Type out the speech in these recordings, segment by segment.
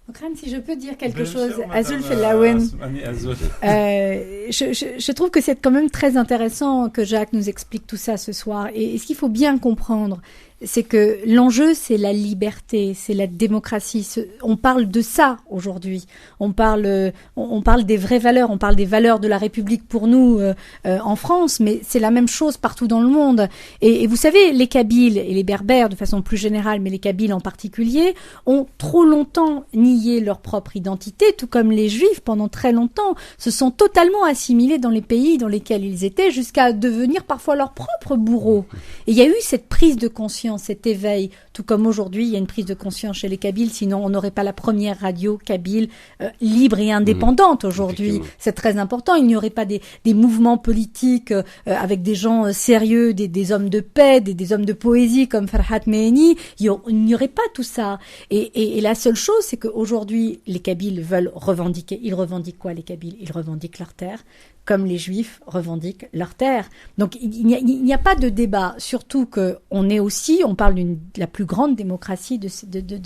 Okran, si je peux dire quelque chose, Azul Fellaouen, je trouve que c'est quand même très intéressant que Jacques nous explique tout ça ce soir. Et ce qu'il faut bien comprendre, c'est que l'enjeu, c'est la liberté, c'est la démocratie. On parle de ça aujourd'hui. On parle des vraies valeurs, on parle des valeurs de la République pour nous en France, mais c'est la même chose partout dans le monde. Et vous savez, les Kabyles et les Berbères de façon plus générale, mais les Kabyles en particulier, ont trop longtemps nié leur propre identité, tout comme les Juifs pendant très longtemps se sont totalement assimilés dans les pays dans lesquels ils étaient, jusqu'à devenir parfois leurs propres bourreaux. Et il y a eu cette prise de conscience, cet éveil, tout comme aujourd'hui il y a une prise de conscience chez les Kabyles, sinon on n'aurait pas la première radio kabyle libre et indépendante aujourd'hui. C'est très important. Il n'y aurait pas des mouvements politiques avec des gens sérieux, des hommes de paix, des hommes de poésie comme Farhat Meheni. Il n'y aurait pas tout ça. Et la seule chose, c'est qu'aujourd'hui les Kabyles veulent revendiquer. Ils revendiquent quoi, les Kabyles? Ils revendiquent leur terre, comme les Juifs revendiquent leur terre. Donc il n'y a pas de débat, surtout on parle de la plus grande démocratie de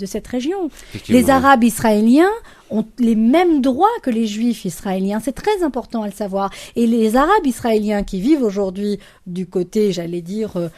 cette région. Les Arabes israéliens ont les mêmes droits que les Juifs israéliens. C'est très important à le savoir. Et les Arabes israéliens qui vivent aujourd'hui du côté, j'allais dire,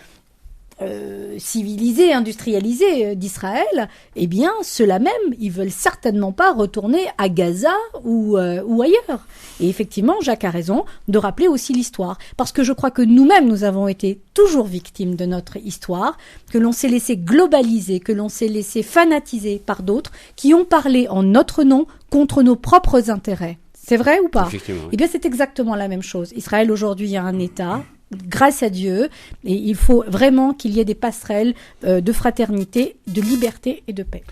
civilisé, industrialisé d'Israël, eh bien, ceux-là même, ils veulent certainement pas retourner à Gaza ou ailleurs. Et effectivement, Jacques a raison de rappeler aussi l'histoire. Parce que je crois que nous-mêmes, nous avons été toujours victimes de notre histoire, que l'on s'est laissé globaliser, que l'on s'est laissé fanatiser par d'autres qui ont parlé en notre nom contre nos propres intérêts. C'est vrai ou pas? Effectivement. Eh bien, c'est exactement la même chose. Israël, aujourd'hui, a un État, grâce à Dieu, et il faut vraiment qu'il y ait des passerelles de fraternité, de liberté et de paix.